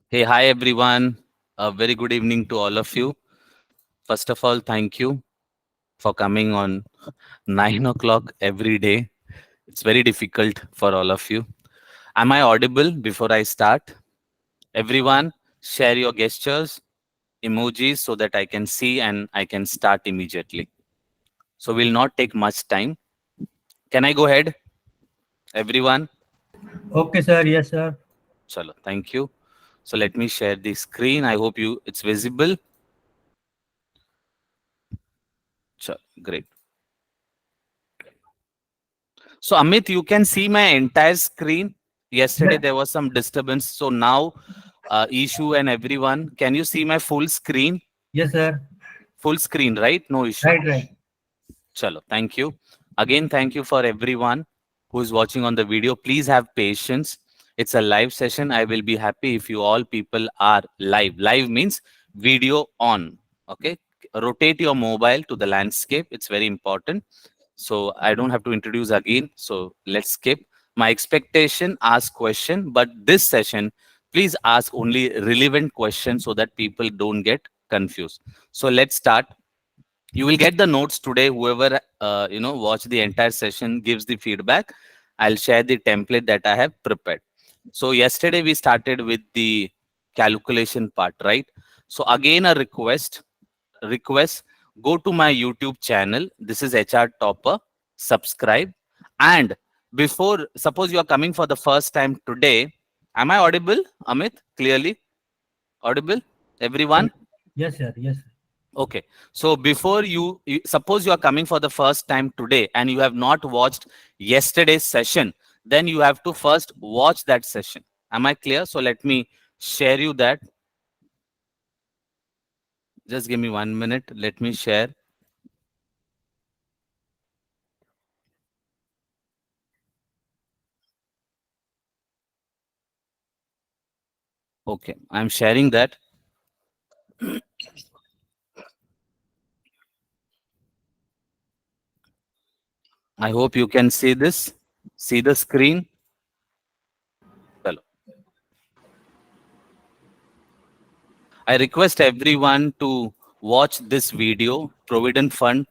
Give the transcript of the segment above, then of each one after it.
Hey, hi everyone. A very good evening to all of you. First of all, thank you for coming on 9 o'clock every day. It's very difficult for all of you. Am I audible before I start? Everyone, share your gestures, emojis so that I can see and I can start immediately. So we'll not take much time. Can I go ahead, everyone? Okay, sir. Yes, sir. Chalo, thank you. So let me share the screen. I hope it's visible. Chalo, great. So Amit, you can see my entire screen. Yesterday Yeah. there was some disturbance. So now, issue and everyone, can you see my full screen? Yes, sir. Full screen, right? No issue. Right, right. Chalo, thank you. Again, thank you for everyone who is watching on the video. Please have patience. It's a live session. I will be happy if you all people are live. Live means video on. Okay. Rotate your mobile to the landscape. It's very important. So I don't have to introduce again. So let's skip. My expectation, ask question, but this session, please ask only relevant questions so that people don't get confused. So let's start. You will get the notes today. Whoever watch the entire session gives the feedback. I'll share the template that I have prepared. So yesterday we started with the calculation part, right? So again, a request, go to my YouTube channel. This is HR Topper. Subscribe. And before, suppose you are coming for the first time today, am I audible, Amit? Clearly audible, everyone? Yes, sir. Yes, sir. Okay. So before suppose you are coming for the first time today and you have not watched yesterday's session, then you have to first watch that session. Am I clear? So let me share you that. Just give me 1 minute. Let me share. Okay. I'm sharing that. I hope you can see this. See the screen. Hello. I request everyone to watch this video, Provident Fund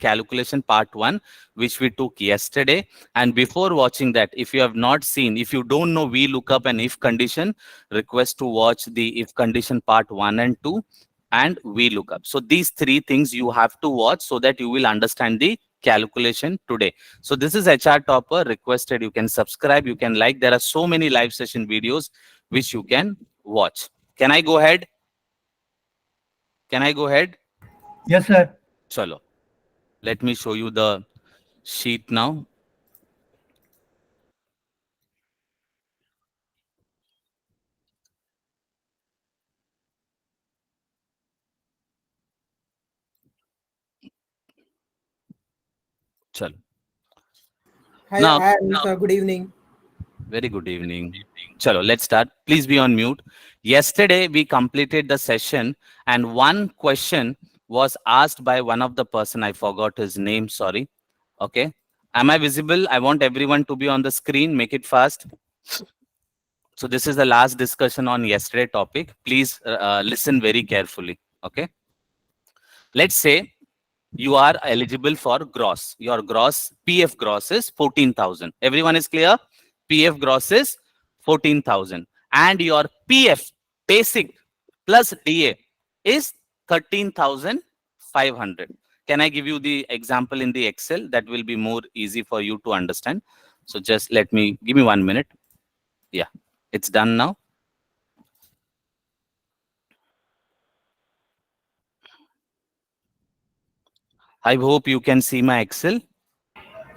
calculation part 1, which we took yesterday. And before watching that, if you have not seen, if you don't know VLOOKUP and if condition, request to watch the if condition part 1 and 2 and VLOOKUP. So these three things you have to watch so that you will understand the calculation today. So this is HR Topper. Requested you can subscribe, you can like. There are so many live session videos which you can watch. Can I go ahead? Can I go ahead? Yes, sir. Chalo. Let me show you the sheet now. Chalo. Hi, Now, hi, Anusha. Good evening. very good evening. Chalo, let's start. Please be on mute. Yesterday, we completed the session and one question was asked by one of the person. I forgot his name. Sorry. Okay. Am I visible? I want everyone to be on the screen. Make it fast. So this is the last discussion on yesterday topic. Please listen very carefully. Okay. Let's say you are eligible for gross. Your gross PF gross is 14,000. Everyone is clear? PF gross is 14,000 and your PF basic plus DA is 13,500. Can I give you the example in the Excel? That will be more easy for you to understand. So just give me 1 minute. Yeah, it's done now. I hope you can see my Excel.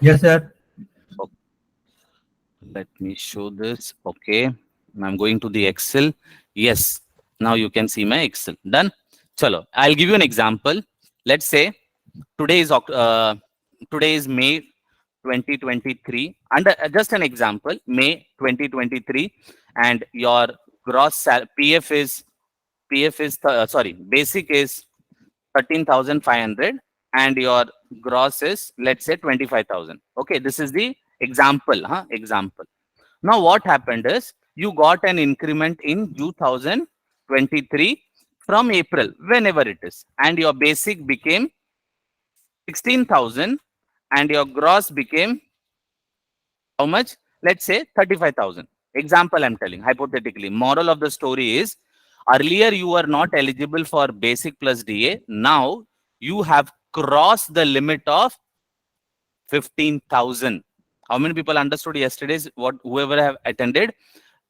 Yes, sir. Okay, let me show this. Okay. I'm going to the Excel. Yes. Now you can see my Excel. Done. Chalo. I'll give you an example. Let's say today is today is May 2023. And just an example, May 2023, and your PF is sorry, basic is 13,500 and your gross is, let's say, 25,000. Okay, this is the example, example. Now what happened is you got an increment in 2023 from April, whenever it is, and your basic became 16,000 and your gross became how much? Let's say 35,000. Example I'm telling, hypothetically. Moral of the story is earlier you were not eligible for basic plus DA. Now you have crossed the limit of 15,000. How many people understood yesterday's what whoever have attended?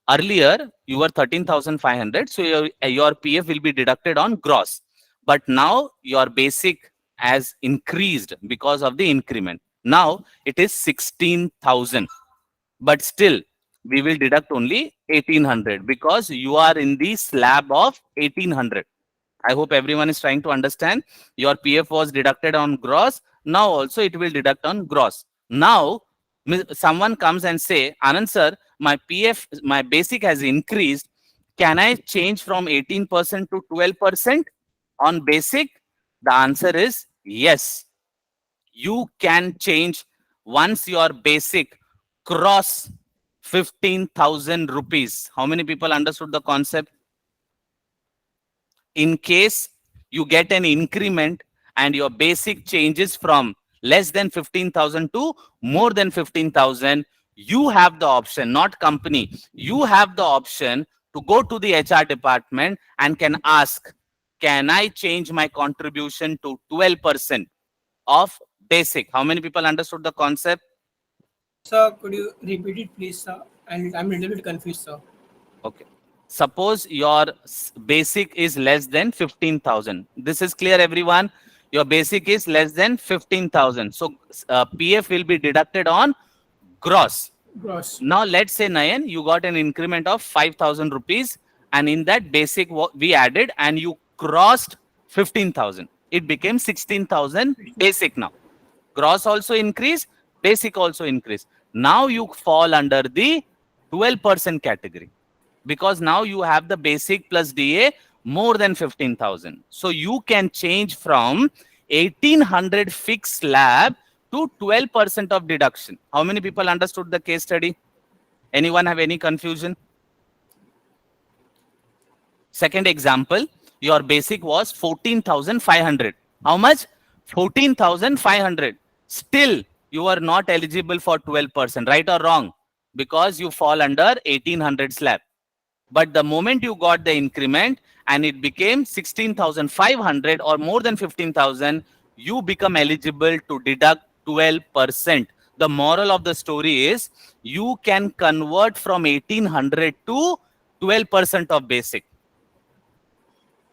Earlier you were 13,500, so your PF will be deducted on gross. But now your basic has increased because of the increment. Now it is 16,000, but still we will deduct only 1,800 because you are in the slab of 1,800. I hope everyone is trying to understand. Your PF was deducted on gross. Now also it will deduct on gross. Now someone comes and say, Anand sir, my PF, my basic has increased. Can I change from 18% to 12% on basic? The answer is yes. You can change once your basic cross 15,000 rupees. How many people understood the concept? In case you get an increment and your basic changes from less than 15,000 to more than 15,000, you have the option, not company, you have the option to go to the HR department and can ask, can I change my contribution to 12% of basic? How many people understood the concept? Sir, could you repeat it, please, sir? And I'm a little bit confused, sir. Okay. Suppose your basic is less than 15,000. This is clear, everyone? Your basic is less than 15,000. So PF will be deducted on gross. Gross. Now let's say, Nayan, you got an increment of 5,000 rupees, and in that basic we added and you crossed 15,000. It became 16,000 basic now. Gross also increase, basic also increase. Now you fall under the 12% category because now you have the basic plus DA more than 15,000. So you can change from 1,800 fixed slab to 12% of deduction. How many people understood the case study? Anyone have any confusion? Second example, your basic was 14,500. How much? 14,500. Still, you are not eligible for 12%, right or wrong? Because you fall under 1,800 slab. But the moment you got the increment and it became 16,500 or more than 15,000, you become eligible to deduct 12%. The moral of the story is you can convert from 1,800 to 12% of basic.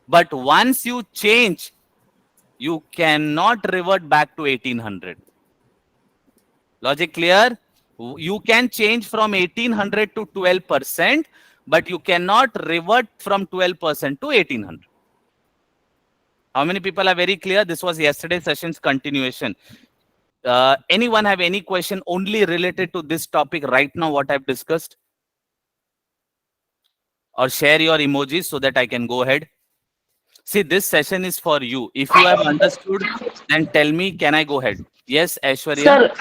But once you change, you cannot revert back to 1,800. Logic clear? You can change from 1,800 to 12%, but you cannot revert from 12% to 1,800. How many people are very clear? This was yesterday's session's continuation. Anyone have any question only related to this topic right now, what I've discussed? Or share your emojis so that I can go ahead. See, this session is for you. If you have understood, then tell me, can I go ahead? Yes, Aishwarya? Sir,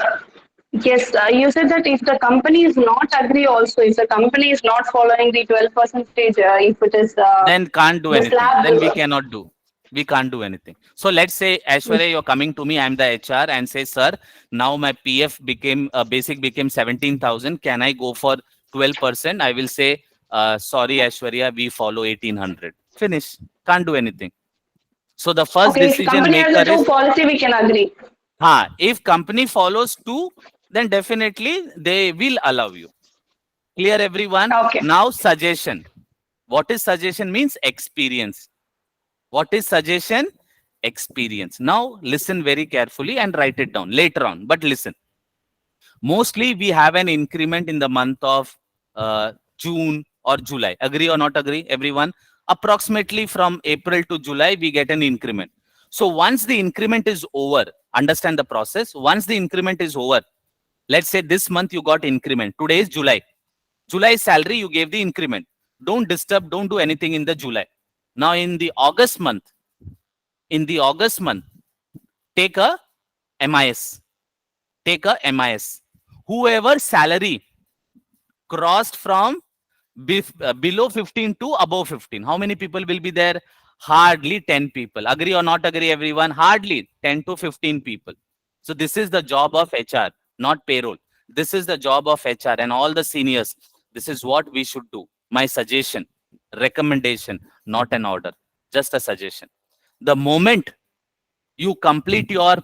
yes, you said that if the company is not agree also, if the company is not following the 12 percentage, if it is Then can't do the anything. slab, Then we cannot do. We can't do anything. So let's say, Aishwarya, you're coming to me, I'm the HR, and say, sir, now my PF became, basic became 17,000. Can I go for 12%? I will say, sorry, Aishwarya, we follow 1,800. Finish. Can't do anything. So the first okay, if decision company has maker a two is, policy, we can agree. if company follows two, then definitely they will allow you. Clear, everyone? Okay. Now, suggestion. What is suggestion? Means experience. What is suggestion? Experience. Now, listen very carefully and write it down later on. But listen. Mostly, we have an increment in the month of June or July. Agree or not agree, everyone? Approximately from April to July, we get an increment. So once the increment is over, understand the process. Once the increment is over, let's say this month you got increment. Today is July. July salary, you gave the increment. Don't disturb, don't do anything in the July. Now in the August month, take a MIS. Take a MIS. Whoever salary crossed from below 15 to above 15. How many people will be there? Hardly 10 people. Agree or not agree, everyone? Hardly 10 to 15 people. So this is the job of HR, not payroll. This is the job of HR and all the seniors. This is what we should do. My suggestion, recommendation, not an order, just a suggestion. The moment you complete your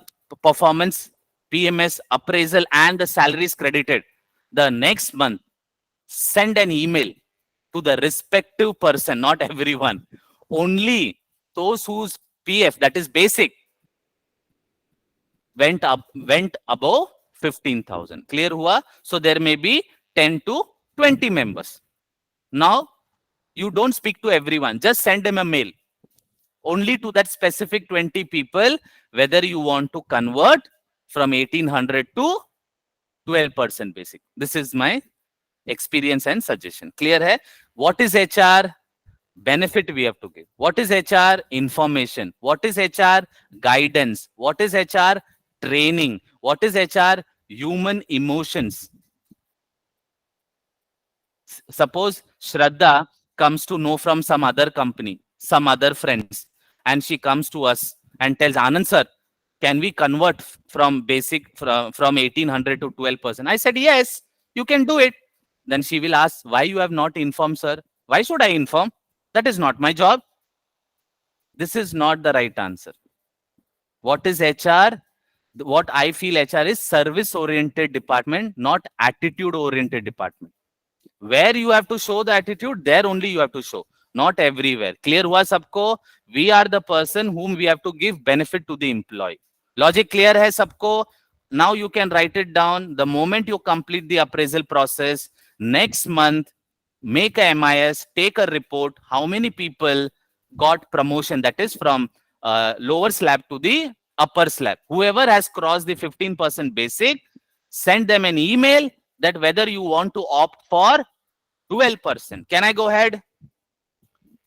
performance, PMS, appraisal, and the salary is credited, the next month, send an email to the respective person, not everyone. Only those whose PF, that is basic, went above 15,000. Clear hua? So there may be 10 to 20 members. Now, you don't speak to everyone. Just send them a mail. Only to that specific 20 people, whether you want to convert from 1800 to 12% basic. This is my experience and suggestion. Clear hai? What is HR? Benefit we have to give. What is HR? Information. What is HR? Guidance. What is HR? Training. What is HR? Human emotions. Suppose Shraddha comes to know from some other company, some other friends, and she comes to us and tells, Anand sir, can we convert from basic from 1800 to 12%? I said, yes, you can do it. Then she will ask, why you have not informed, sir? Why should I inform? That is not my job. This is not the right answer. What is HR? What I feel HR is service-oriented department, not attitude-oriented department. Where you have to show the attitude, there only you have to show, not everywhere. Clear hua sabko? We are the person whom we have to give benefit to the employee. Logic clear hai sabko? Now you can write it down. The moment you complete the appraisal process, next month, make a MIS, take a report, how many people got promotion, that is from lower slab to the upper slab. Whoever has crossed the 15% basic, send them an email that whether you want to opt for 12%. Can I go ahead?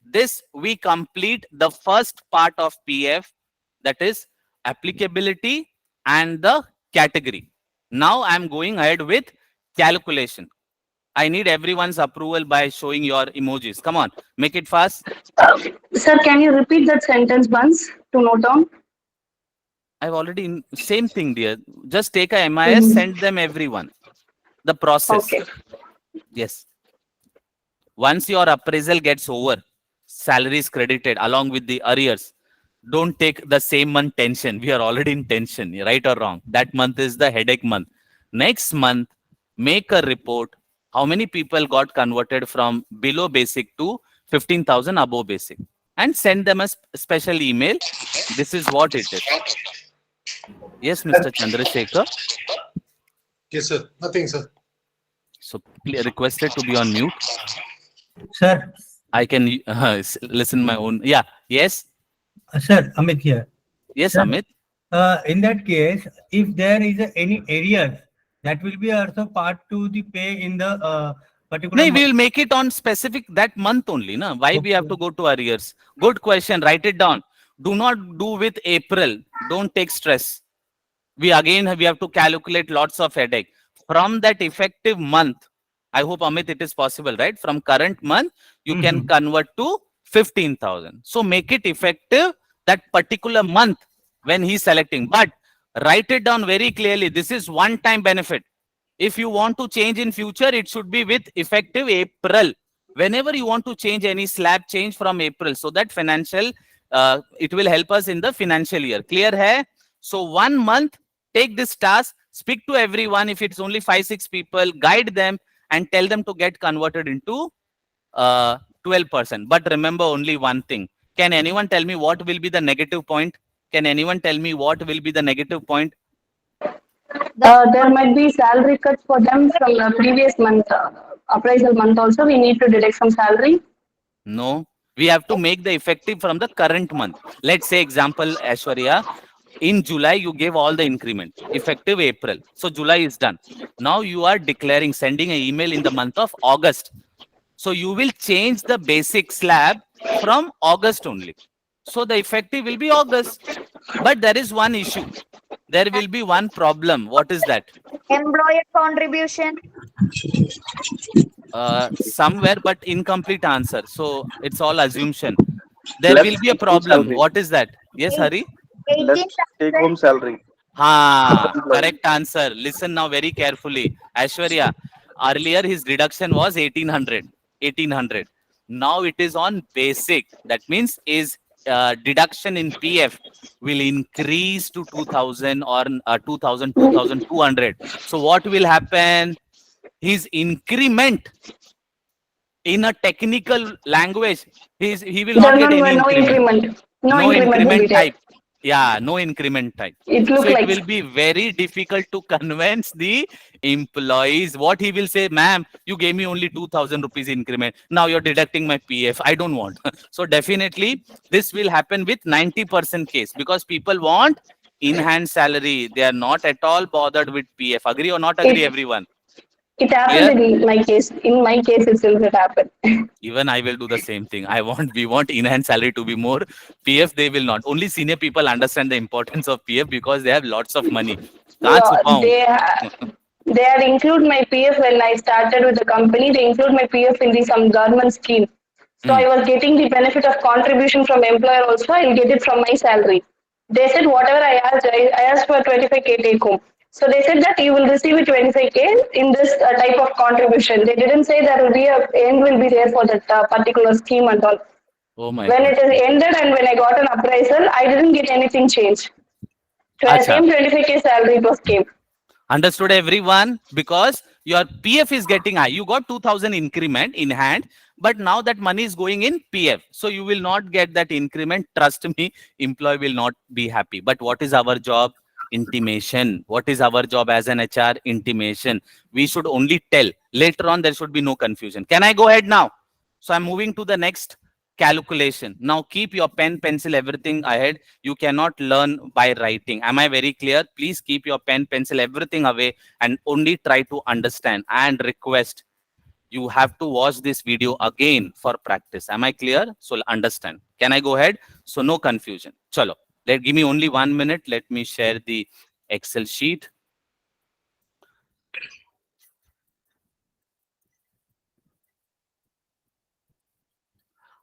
This we complete the first part of PF, that is applicability and the category. Now I'm going ahead with calculation. I need everyone's approval by showing your emojis. Come on, make it fast. Sir, can you repeat that sentence once to note down? I've already, same thing, dear. Just take a MIS, send them everyone. The process. Okay. Yes. Once your appraisal gets over, salary is credited along with the arrears. Don't take the same month tension. We are already in tension, right or wrong. That month is the headache month. Next month, make a report. How many people got converted from below basic to 15,000 above basic? And send them a special email. This is what it is. Yes, Mr. Chandrasekhar. Yes, sir. Nothing, sir. So requested to be on mute. Sir, I can listen my own. Yeah. Yes. sir, Amit here. Yes, Sir, Amit. In that case, if there is any areas, that will be also part to the pay in the particular. No, we will make it on specific that month only. Na? Why we have to go to arrears? Good question. Write it down. Do not do with April. Don't take stress. We have to calculate lots of headache. From that effective month, I hope, Amit, it is possible, right? From current month, you can convert to 15,000. So make it effective that particular month when he's selecting. But write it down very clearly. This is one-time benefit. If you want to change in future, it should be with effective April. Whenever you want to change any slab, change from April. So that financial, it will help us in the financial year. Clear hai? So 1 month, take this task, speak to everyone. If it's only 5-6 people, guide them and tell them to get converted into 12%. But remember only one thing. Can anyone tell me what will be the negative point? Can anyone tell me what will be the negative point? There might be salary cuts for them from the previous month, appraisal month also. We need to deduct some salary. No, we have to make the effective from the current month. Let's say example, Aishwarya, in July, you gave all the increment, effective April. So July is done. Now you are declaring, sending an email in the month of August. So you will change the basic slab from August only. So the effective will be August. But there is one issue. There will be one problem. What is that? Employer contribution. Somewhere, but incomplete answer. So it's all assumption. There Less will be a home problem. salary. What is that? Yes, Hari? Less take home salary. Employee. Correct answer. Listen now very carefully. Ashwarya, earlier his deduction was 1800. 1800. Now it is on basic. That means his deduction in PF will increase to 2000 or 2000, 2200. So what will happen? His increment in a technical language, he will not There's get any no increment. increment. No No increment will be increment there. type. Yeah, no increment type. It So look it like. will be very difficult to convince the employees. What he will say, ma'am, you gave me only 2000 rupees increment. Now you're deducting my PF. I don't want. So definitely this will happen with 90% case because people want in-hand salary. They are not at all bothered with PF. Agree or not agree, It everyone? it happened Clear? in my case. In my case itself it happened. Even I will do the same thing. We want in-hand salary to be more. PF, they will not. Only senior people understand the importance of PF because they have lots of money. Can't Yeah, suppound. they had include my PF when I started with the company. They include my PF in the some government scheme. So Hmm. I was getting the benefit of contribution from employer also. I'll get it from my salary. They said whatever I asked for 25K take home. So they said that you will receive it 25K in this type of contribution. They didn't say there will be a end will be there for that particular scheme and all. Oh my When God. it is ended and when I got an appraisal, I didn't get anything changed. Acha. Same 25K salary it was came. Understood, everyone? Because your PF is getting high. You got 2000 increment in hand, but now that money is going in PF. So you will not get that increment. Trust me, employee will not be happy. But what is our job? Intimation. What is our job as an HR? Intimation. We should only tell. Later on, there should be no confusion. Can I go ahead now? So I'm moving to the next calculation. Now keep your pen, pencil, everything ahead. You cannot learn by writing. Am I very clear? Please keep your pen, pencil, everything away and only try to understand and request. You have to watch this video again for practice. Am I clear? So understand. Can I go ahead? So no confusion. Chalo. Give me only 1 minute. Let me share the Excel sheet.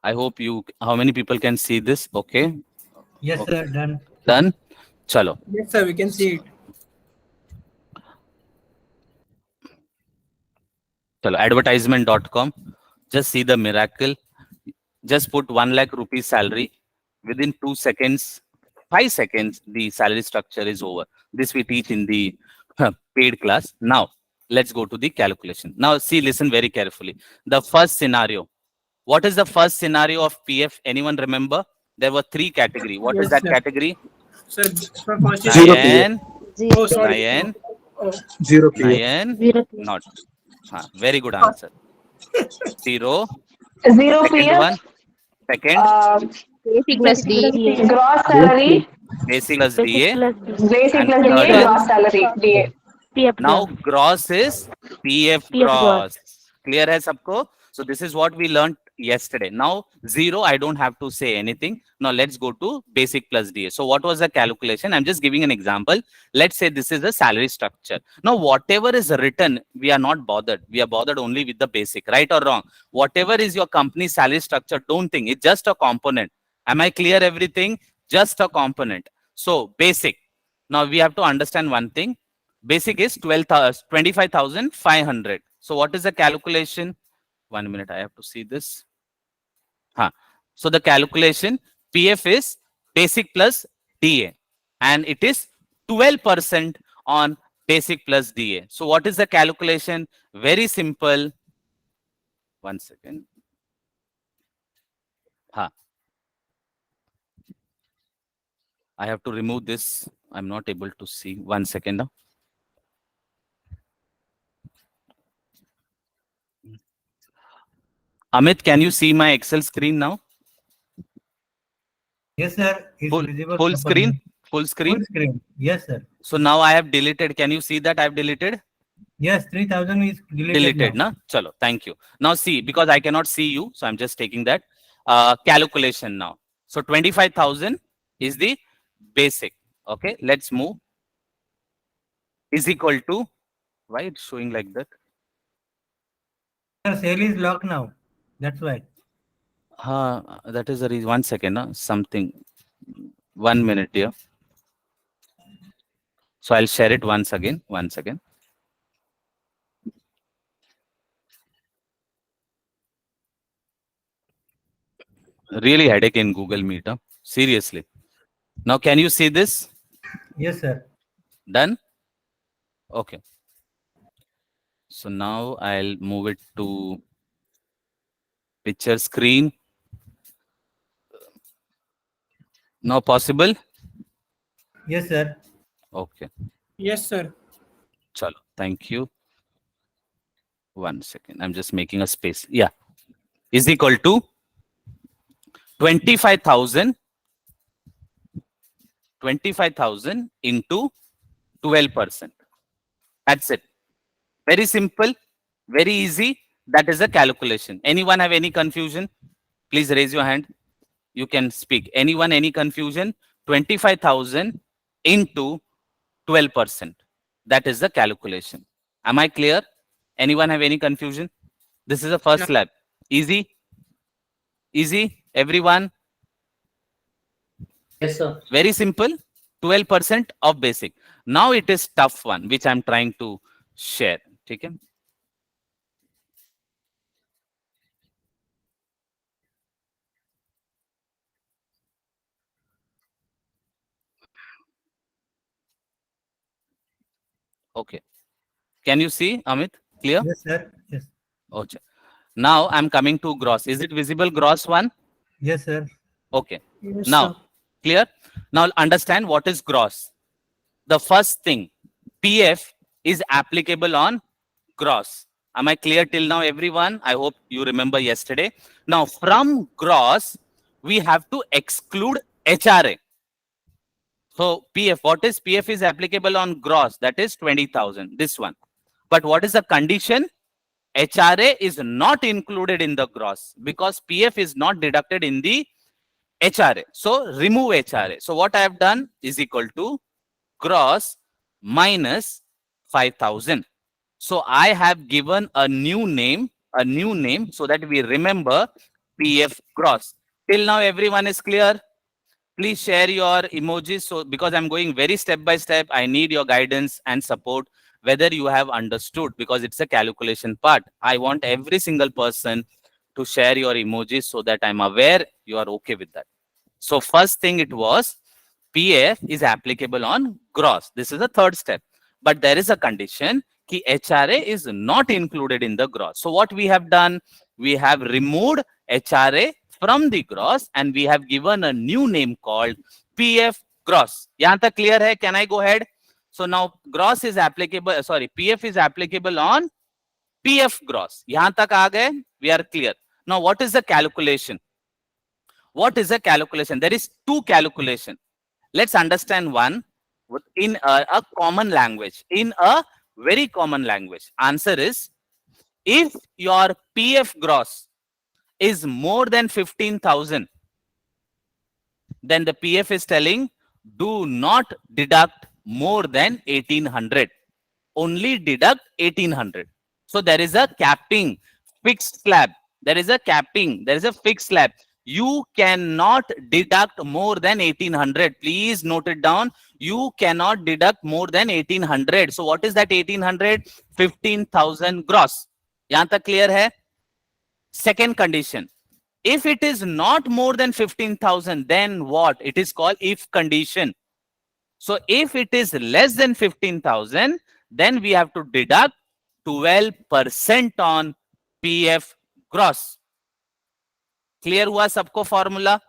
I hope how many people can see this? Okay. Yes, Okay. sir. Done. Done. Chalo. Yes, sir, we can see it. Chalo. Advertisement.com. Just see the miracle. Just put 1 lakh rupees salary. Within 2 seconds, 5 seconds, the salary structure is over. This we teach in the paid class. Now, let's go to the calculation. Now, see, listen very carefully. The first scenario. What is the first scenario of PF? Anyone remember? There were 3 categories. What is Yes, that sir. category? Sir, sir, first is Zero PF. Nayan, oh sorry. Nayan, Oh, Zero PF. Nayan, not. Very good answer. 0. Zero Second one. PF, Second, Basic plus DA. gross salary, basic plus DA. basic And plus third DA, is, gross salary, DA. now gross is PF gross. Clear hai sabko? So this is what we learned yesterday. Now 0, I don't have to say anything. Now let's go to basic plus DA. So what was the calculation? I'm just giving an example. Let's say this is a salary structure. Now whatever is written, we are not bothered. We are bothered only with the basic, right or wrong? Whatever is your company's salary structure, don't think it's just a component. Am I clear everything? Just a component. So basic. Now we have to understand one thing. Basic is 25,500. So what is the calculation? 1 minute, I have to see this. So the calculation, PF is basic plus DA and it is 12% on basic plus DA. So what is the calculation? Very simple. 1 second. I have to remove this. I'm not able to see. 1 second now. Amit, can you see my Excel screen now? Yes, sir. It's Full, visible full properly. screen? Full screen? Full screen. Yes, sir. So now I have deleted. Can you see that I've deleted? Yes, 3000 is deleted, Deleted, now. na? Chalo, thank you. Now see, because I cannot see you, so I'm just taking that calculation now. So 25,000 is the basic. Okay, let's move. Is equal to, why it's showing like that? Sir, sale is locked now. That's why. That is the reason. 1 second. Something. 1 minute here. So I'll share it once again. 1 second. Really headache in Google Meet. Seriously. Now, can you see this? Yes, sir. Done? Okay. So now I'll move it to picture screen. Now possible? Yes, sir. Okay. Yes, sir. Chalo. Thank you. 1 second. I'm just making a space. Yeah. Is equal to 25,000 into 12%. That's it. Very simple, very easy. That is a calculation. Anyone have any confusion? Please raise your hand. You can speak. Anyone, any confusion? 25,000 into 12%. That is the calculation. Am I clear? Anyone have any confusion? This is the first No. lab. Easy? Easy? Everyone? Yes, sir. Very simple. 12% of basic. Now it is tough one, which I'm trying to share. Okay? Okay. Can you see, Amit? Clear? Yes, sir. Yes. Okay. Now I'm coming to gross. Is it visible gross one? Yes, sir. Okay. Yes, Now, sir. clear? Now understand what is gross. The first thing, PF is applicable on gross. Am I clear till now, everyone? I hope you remember yesterday. Now, from gross, we have to exclude HRA. So, PF, what is PF is applicable on gross? That is 20,000, this one. But what is the condition? HRA is not included in the gross because PF is not deducted in the HRA. So, remove HRA. So, what I have done is equal to gross minus 5,000. So I have given a new name so that we remember PF gross. Till now, everyone is clear? Please share your emojis. So because I'm going very step by step, I need your guidance and support whether you have understood because it's a calculation part. I want every single person to share your emojis so that I'm aware you are okay with that. So first thing it was PF is applicable on gross. This is the third step. But there is a condition कि HRA is not included in the gross. So what we have done, we have removed HRA from the gross and we have given a new name called PF gross. यहाँ तक clear है? Can I go ahead? So now gross is applicable, sorry, PF is applicable on PF gross. यहाँ तक आ गए? We are clear. Now what is the calculation? What is a calculation? There is two calculation. Let's understand one in a common language. In a very common language. Answer is, if your PF gross is more than 15,000, then the PF is telling, do not deduct more than 1,800. Only deduct 1,800. So there is a capping, fixed slab. There is a capping. There is a fixed slab. You cannot deduct more than 1,800. Please note it down. You cannot deduct more than 1,800. So what is that 1,800? 15,000 gross. Yahan tak clear hai? Second condition. If it is not more than 15,000, then what? It is called if condition. So if it is less than 15,000, then we have to deduct 12% on PF gross. Clear hua sabko formula?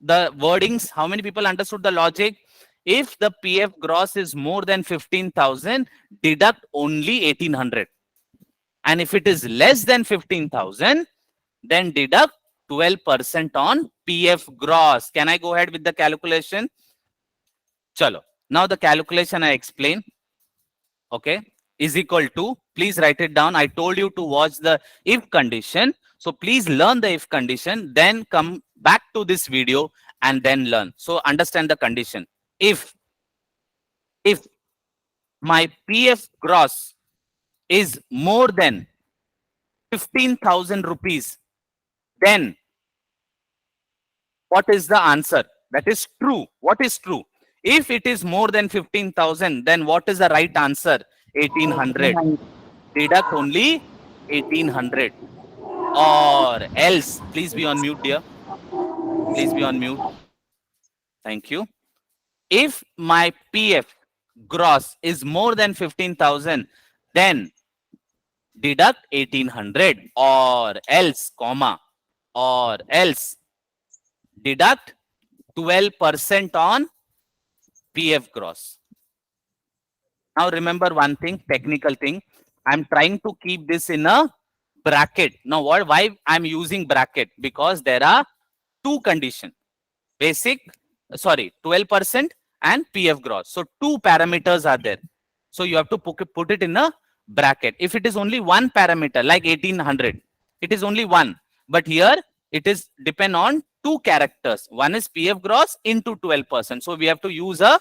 The wordings, how many people understood the logic? If the PF gross is more than 15,000, deduct only 1,800. And if it is less than 15,000, then deduct 12% on PF gross. Can I go ahead with the calculation? Chalo. Now the calculation I explain. Okay. Is equal to, please write it down. I told you to watch the if condition. So please learn the if condition, then come back to this video and then learn. So understand the condition. If my PF gross is more than 15,000 rupees, then what is the answer? That is true. What is true? If it is more than 15,000, then what is the right answer? 1800. Deduct only 1800. Or else, please be on mute, dear. Please be on mute. Thank you. If my PF gross is more than 15,000, then deduct 1800, or else, comma, or else deduct 12% on PF gross. Now remember one thing, technical thing. I'm trying to keep this in a bracket. Now why I'm using bracket? Because there are two conditions. Basic, 12% and PF gross. So two parameters are there. So you have to put it in a bracket. If it is only one parameter, like 1800, it is only one. But here it is depend on two characters. One is PF gross into 12%. So we have to use a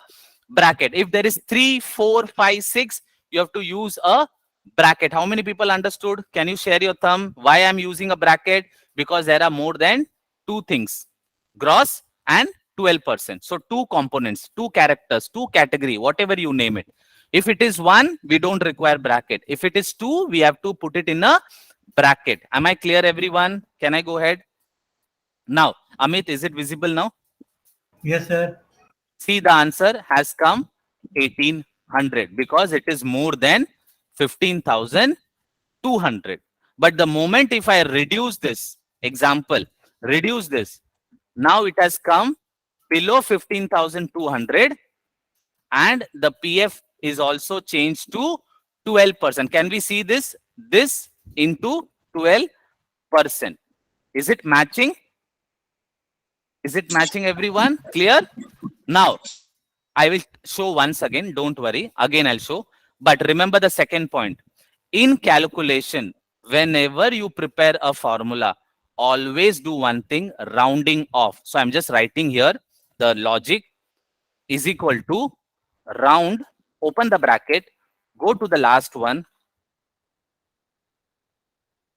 bracket. If there is 3, 4, 5, 6, you have to use a bracket. How many people understood? Can you share your thumb? Why I'm using a bracket? Because there are more than two things, gross and 12%. So two components, two characters, two category, whatever you name it. If it is one, we don't require bracket. If it is two, we have to put it in a bracket. Am I clear, everyone? Can I go ahead? Now, Amit, is it visible now? Yes, sir. See, the answer has come 1800 because it is more than 15,200. But the moment if I reduce this, example, reduce this, now it has come below 15,200 and the PF is also changed to 12%. Can we see this? This into 12%. Is it matching? Is it matching, everyone? Clear? Now, I will show once again. Don't worry. Again, I'll show. But remember the second point. In calculation, whenever you prepare a formula, always do one thing, rounding off. So I'm just writing here the logic is equal to round, open the bracket, go to the last one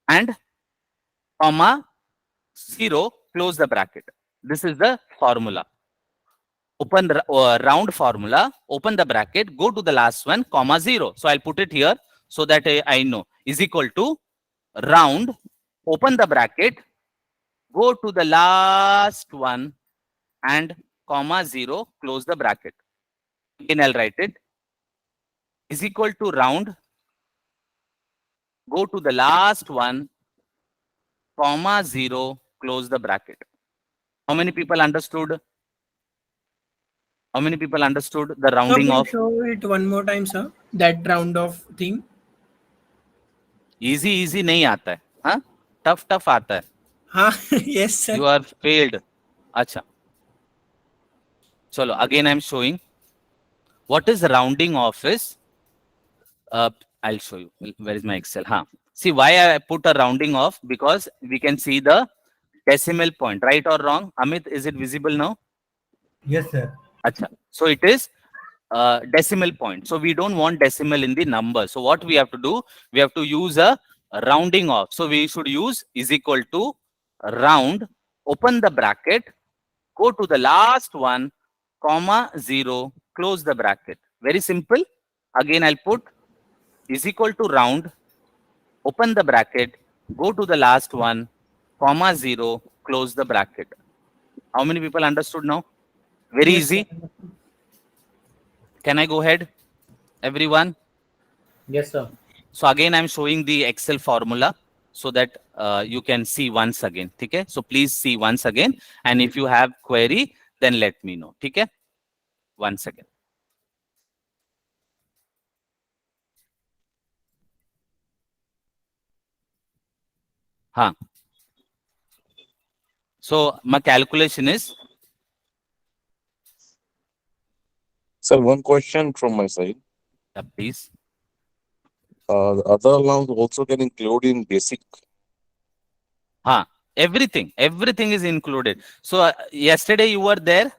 and comma 0, close the bracket. This is the formula. Open round formula, open the bracket, go to the last one, comma 0. So I'll put it here so that I know is equal to round, open the bracket, go to the last one and comma 0, close the bracket. Again, I'll write it is equal to round, go to the last one, comma 0, close the bracket. How many people understood? How many people understood the rounding off? Show it one more time, sir. That round off thing. Easy नहीं आता है, हाँ? Tough आता है. हाँ, yes, sir. You are failed. अच्छा. Chalo, again I'm showing. What is rounding off is, I'll show you. Where is my Excel? Huh. See why I put a rounding off? Because we can see the decimal point, right or wrong? Amit, is it visible now? Yes, sir. Achha. So it is decimal point. So we don't want decimal in the number. So what we have to do? We have to use a rounding off. So we should use is equal to round, open the bracket, go to the last one, comma 0, close the bracket. Very simple. Again, I'll put is equal to round, open the bracket, go to the last one, comma 0, close the bracket. How many people understood now? Very easy. Can I go ahead, everyone? Yes, sir. So again, I'm showing the Excel formula so that you can see once again. Okay? So please see once again. And if you have query, then let me know. Okay? 1 second. Huh. So my calculation is, Sir, one question from my side. please. The other allowance also can include in basic. Everything is included. So yesterday you were there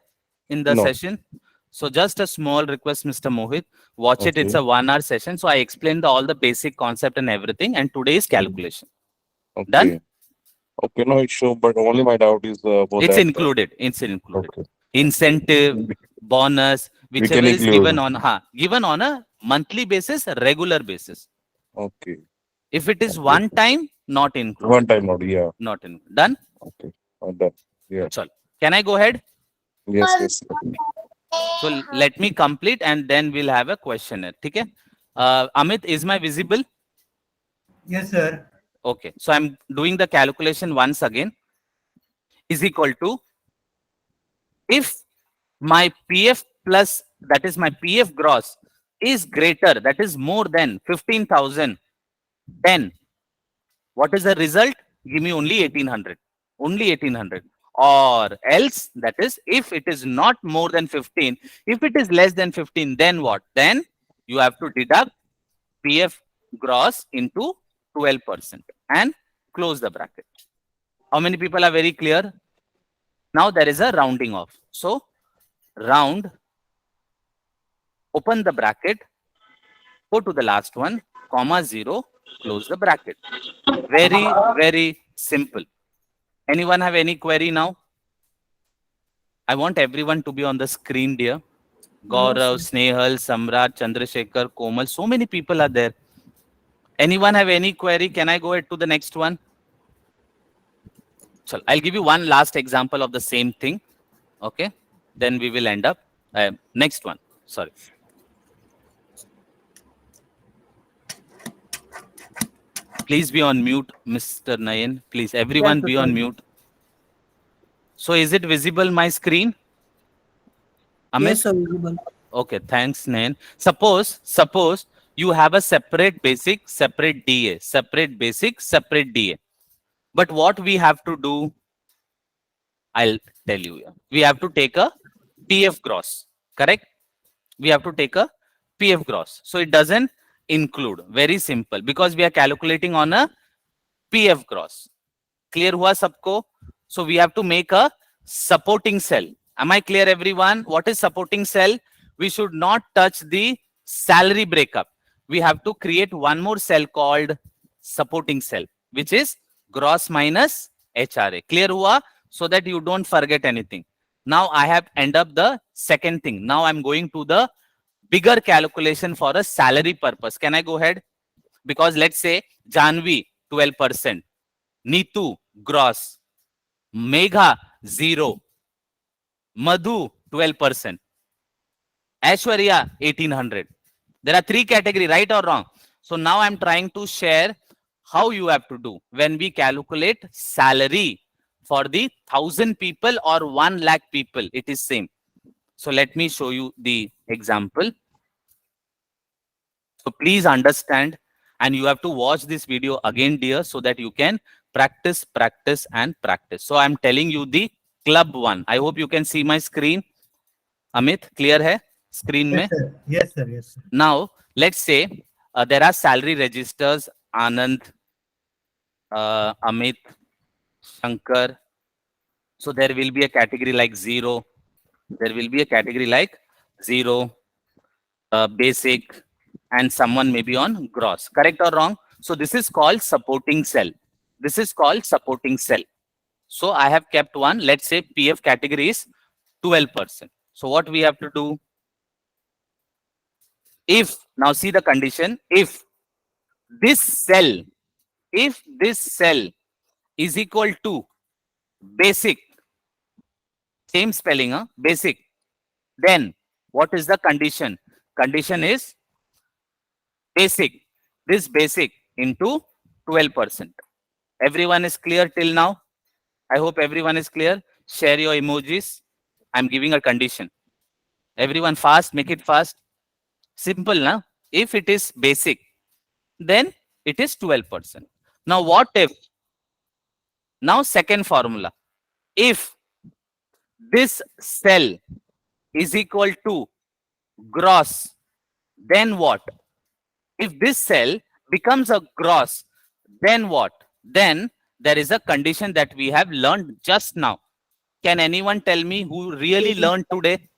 in the No. session. So just a small request, Mr. Mohit, watch it. It's Okay. a 1 hour session. So I explained all the basic concept and everything. And today's calculation. Okay. Done? Okay, no issue, but only my doubt is about It's that. included. It's included. Okay. Incentive, bonus, We whichever can is include. given on a monthly basis, regular basis. Okay. If it is Okay. one time, not One included. time not, yeah. Not included. Done? Okay. Done. Yeah. Chal. Can I go ahead? Yes, yes. So let me complete and then we'll have a questionnaire. Okay? Amit, is my visible? Yes, sir. Okay. So I'm doing the calculation once again. Is equal to, if my PF plus, that is my PF gross, is greater, that is more than 15,000, then what is the result? Give me only 1800. Only 1800. Or else, that is, if it is not more than 15, if it is less than 15, then what? Then you have to deduct PF gross into 12% and close the bracket. How many people are very clear? Now there is a rounding off. So round, open the bracket, go to the last one, comma 0, close the bracket. Very, very simple. Anyone have any query now? I want everyone to be on the screen, dear. Gaurav, Snehal, Samrat, Chandrasekhar, Komal. So many people are there. Anyone have any query? Can I go ahead to the next one? So I'll give you one last example of the same thing. Okay. Then we will end up. Next one. Sorry. Please be on mute, Mr. Nayan. Please, everyone be on mute. So is it visible, my screen? Amit? Yes, sir, visible. Okay, thanks, Nayan. Suppose you have a separate basic, separate DA, separate basic, separate DA. But what we have to do, I'll tell you. We have to take a PF gross, correct? We have to take a PF gross. So it doesn't include. Very simple, because we are calculating on a PF gross. Clear hua sabko? So we have to make a supporting cell. Am I clear, everyone? What is supporting cell? We should not touch the salary breakup. We have to create one more cell called supporting cell, which is gross minus HRA. Clear hua? So that you don't forget anything. Now I have end up the second thing. Now I'm going to the bigger calculation for a salary purpose. Can I go ahead? Because let's say Janvi 12%, Neetu gross, Megha 0, Madhu 12%, Aishwarya 1800. There are three categories, right or wrong? So now I'm trying to share how you have to do when we calculate salary for the 1,000 people or 1 lakh people. It is same. So let me show you the example. So please understand, and you have to watch this video again, dear, so that you can practice, practice, and practice. So I'm telling you the club one. I hope you can see my screen. Amit, clear hai? Screen mein? Yes, sir. Yes, sir. Now, let's say there are salary registers, Anand, Amit, Shankar. So there will be a category like 0. There will be a category like 0, basic, and someone may be on gross. Correct or wrong? So this is called supporting cell. This is called supporting cell. So I have kept one. Let's say PF category is 12%. So what we have to do? If, now see the condition, if this cell is equal to basic, same spelling, basic, then what is the condition? Condition is basic, this basic into 12%. Everyone is clear till now? I hope everyone is clear. Share your emojis. I'm giving a condition. Everyone fast, make it fast. Simple, na? If it is basic, then it is 12%. Now what if? Now second formula. If this cell is equal to gross, then what? If this cell becomes a gross, then what? Then there is a condition that we have learned just now. Can anyone tell me who really learned today?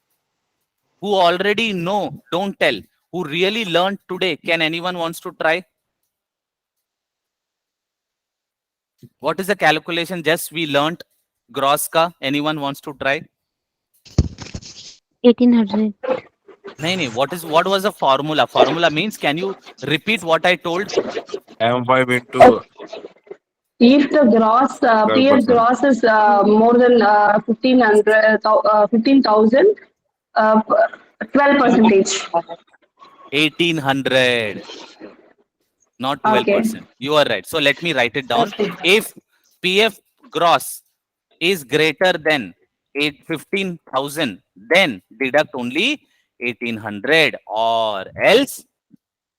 Who already know? Don't tell. Who really learned today? Can anyone wants to try? What is the calculation just we learnt? Gross ka? Anyone wants to try? 1800. What was the formula? Formula means, can you repeat what I told? M5 into If the gross PF 12%. gross is more than 15,000, 12 percentage. 1800, not Okay. 12%. You are right. So let me write it down. Okay. If PF gross is greater than 15,000, then deduct only 1800, or else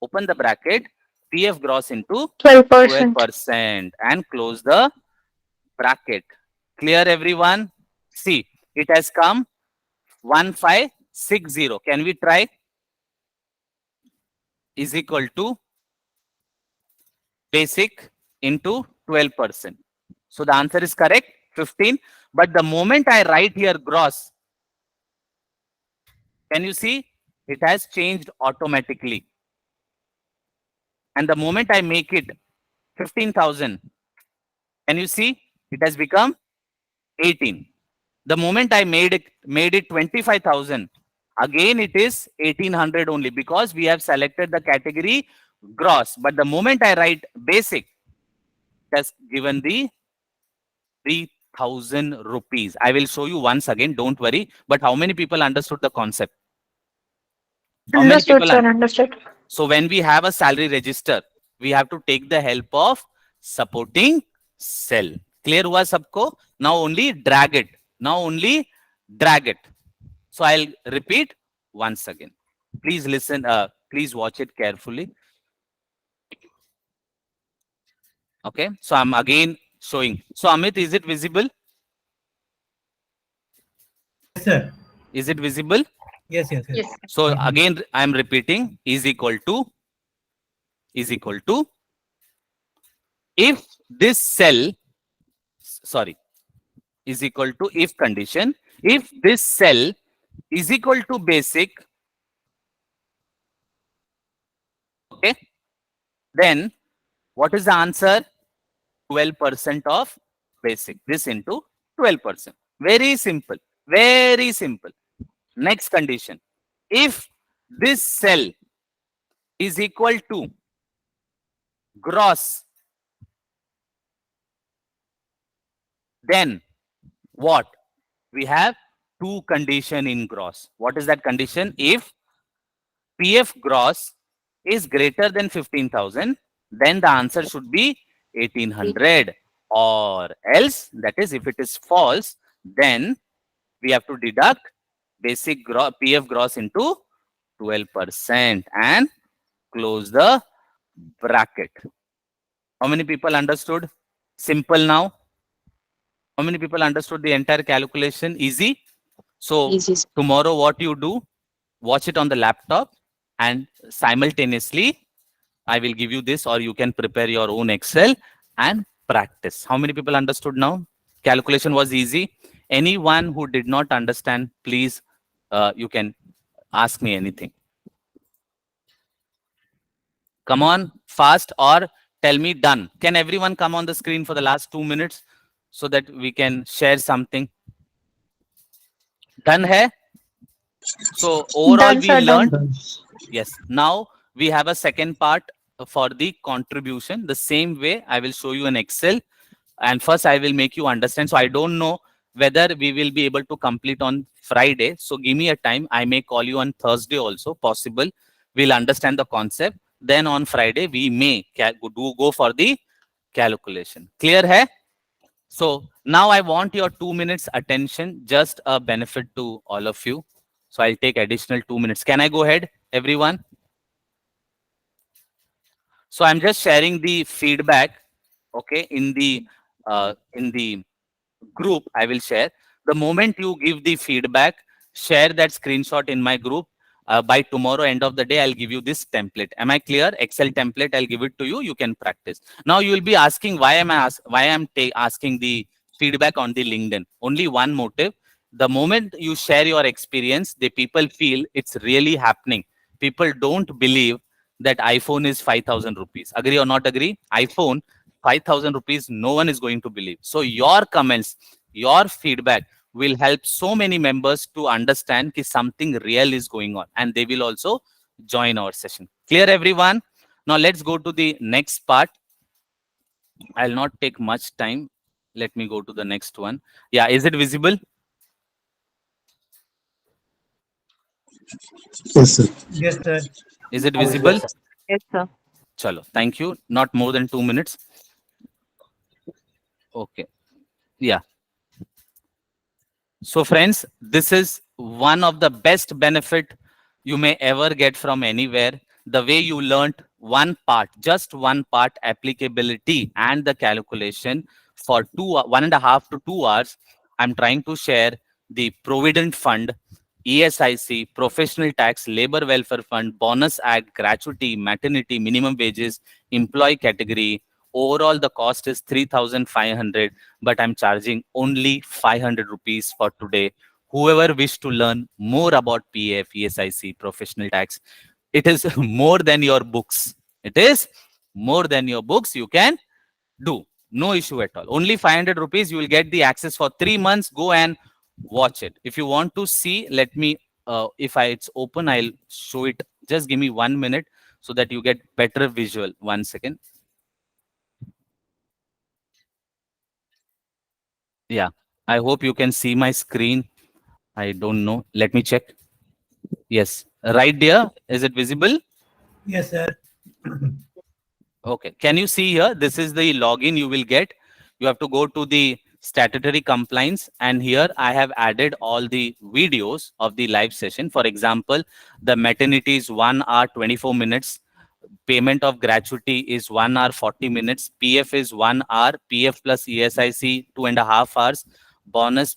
open the bracket, PF gross into 12%. 12% and close the bracket. Clear, everyone? See, it has come 1560. Can we try? Is equal to basic into 12%. So the answer is correct, 15. But the moment I write here gross, can you see it has changed automatically? And the moment I make it 15,000, can you see it has become 18. The moment I made it 25,000, again it is 1800 only, because we have selected the category gross. But the moment I write basic, it has given the 3,000 rupees. I will show you once again, don't worry. But how many people understood the concept? How many Understood, people sir. Understood. So when we have a salary register, we have to take the help of supporting cell. Clear hua sabko? Now only drag it. Now only drag it. So I'll repeat once again. Please listen. Please watch it carefully. Okay. So I'm again showing. So Amit, is it visible? Yes, sir. Is it visible? Yes. So again, I'm repeating, is equal to if this cell, sorry, is equal to if condition, if this cell is equal to basic, okay, then what is the answer? 12% of basic. This into 12%. Very simple. Very simple. Next condition. If this cell is equal to gross, then what? We have two condition in gross. What is that condition? If PF gross is greater than 15,000, then the answer should be 1800, or else, that is, if it is false, then we have to deduct basic PF gross into 12% and close the bracket. How many people understood? Simple now. How many people understood the entire calculation? Easy. So tomorrow what you do, watch it on the laptop, and simultaneously I will give you this, or you can prepare your own Excel and practice. How many people understood now? Calculation was easy. Anyone who did not understand, please, you can ask me anything. Come on, fast, or tell me done. Can everyone come on the screen for the last 2 minutes so that we can share something? Done hai? So overall we learned. Yes. Now we have a second part for the contribution. The same way I will show you an Excel, and first I will make you understand. So I don't know whether we will be able to complete on Friday. So give me a time. I may call you on Thursday also, possible. We'll understand the concept. Then on Friday we may go for the calculation. Clear hai? So now I want your 2 minutes attention, just a benefit to all of you. So I'll take additional 2 minutes. Can I go ahead, everyone? So I'm just sharing the feedback, okay, in the group. I will share. The moment you give the feedback, share that screenshot in my group. By tomorrow end of the day, I'll give you this template. Am I clear? Excel template, I'll give it to you. You can practice. Now you will be asking why am I asking the feedback on the LinkedIn? Only one motive. The moment you share your experience, the people feel it's really happening. People don't believe that iPhone is 5,000 rupees. Agree or not agree? iPhone 5,000 rupees, no one is going to believe. So your comments, your feedback will help so many members to understand that something real is going on, and they will also join our session. Clear, everyone? Now let's go to the next part. I'll not take much time. Let me go to the next one. Yeah, is it visible? Yes, sir. Yes, sir. Is it visible? Yes, sir. Chalo, thank you. Not more than 2 minutes. Okay. Yeah. So friends, this is one of the best benefit you may ever get from anywhere. The way you learnt one part, just one part, applicability and the calculation for 1.5 to 2 hours. I'm trying to share the Provident Fund, ESIC, Professional Tax, Labor Welfare Fund, Bonus Act, Gratuity, Maternity, Minimum Wages, Employee Category. Overall, the cost is 3,500, but I'm charging only 500 rupees for today. Whoever wish to learn more about PF, ESIC, Professional Tax, it is more than your books. It is more than your books. You can do. No issue at all. Only 500 rupees. You will get the access for 3 months. Go and watch it. If you want to see, let me, it's open, I'll show it. Just give me 1 minute so that you get better visual. 1 second. Yeah, I hope you can see my screen. I don't know. Let me check. Yes, right there. Is it visible? Yes, sir. Okay. Can you see here? This is the login you will get. You have to go to the statutory compliance, and here I have added all the videos of the live session. For example, the maternity is 1 hour 24 minutes. Payment of gratuity is 1 hour 40 minutes. PF is 1 hour. PF plus ESIC 2.5 hours. Bonus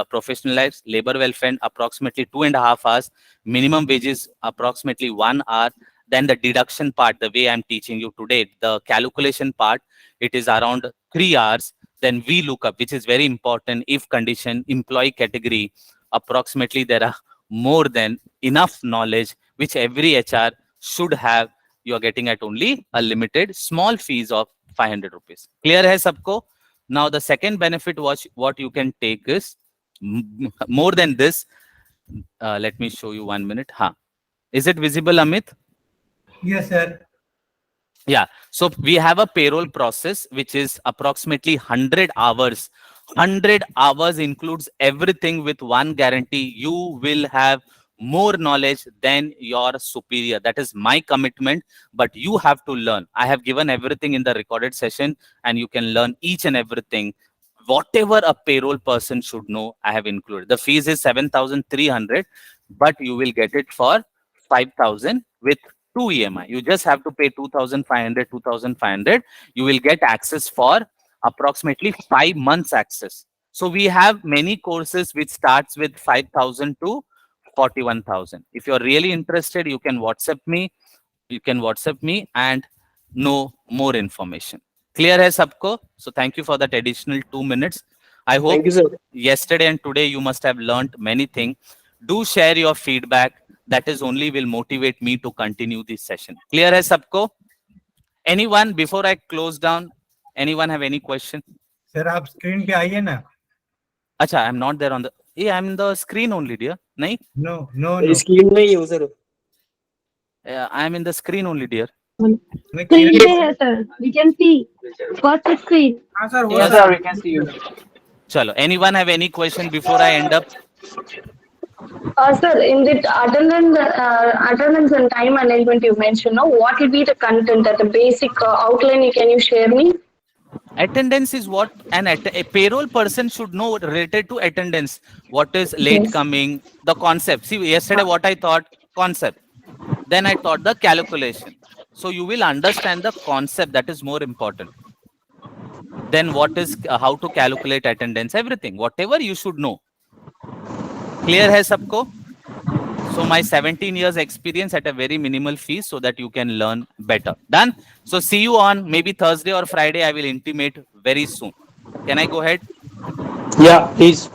professional life, labor welfare approximately 2.5 hours. Minimum wages approximately 1 hour. Then the deduction part, the way I'm teaching you today, the calculation part, it is around 3 hours. Then we look up, which is very important, if condition, employee category, approximately there are more than enough knowledge which every HR should have. You are getting at only a limited small fees of 500 rupees. Clear hai sabko? Now the second benefit what you can take is more than this. Let me show you 1 minute. Is it visible, Amit? Yes, sir. Yeah. So we have a payroll process which is approximately 100 hours. 100 hours includes everything with one guarantee. You will have more knowledge than your superior. That is my commitment, but you have to learn. I have given everything in the recorded session, and you can learn each and everything. Whatever a payroll person should know, I have included. The fees is 7,300, but you will get it for 5,000 with 2 EMI. You just have to pay 2,500, 2,500. You will get access for approximately 5 months access. So we have many courses which starts with 5,000 to 41,000. If you're really interested, you can WhatsApp me. You can WhatsApp me and know more information. Clear hai sabko? So thank you for that additional 2 minutes. I hope Thank you, sir. yesterday and today you must have learned many things. Do share your feedback. That is only will motivate me to continue this session. Clear hai sabko? Anyone, before I close down, anyone have any question? Sir आप screen पे आइए ना. Acha, I'm not there on the. Yeah, I'm in the screen only, dear. Nahi? No, no, no. Screen में ही हूँ sir. I'm in the screen only, dear. मैं Screen किरण- पे है sir. We can see. What's the screen? Sir, Yes, sir, we can see you. Chalo. Anyone have any question before I end up? Sir, in the attendance and time management you mentioned, no, what will be the content at the basic outline? Can you share me? Attendance is what a payroll person should know related to attendance. What is late Yes. coming, the concept. See, yesterday what I thought, concept. Then I taught the calculation. So you will understand the concept, that is more important. Then what is how to calculate attendance, everything, whatever you should know. Clear hai sabko? So my 17 years experience at a very minimal fee so that you can learn better. Done? So see you on maybe Thursday or Friday. I will intimate very soon. Can I go ahead? Yeah, please.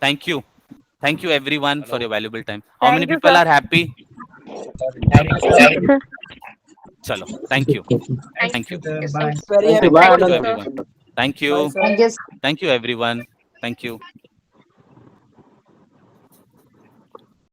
Thank you. Thank you everyone for your valuable time. How Thank many you, people sir. are happy? Thank you, sir. Chalo. Thank you. Thank you. Sir, Yes, bye. thank you. Thank Thank you. you. Bye, Thank you, Anand. everyone. Thank you. Bye, sir. Thank you, everyone. Thank you.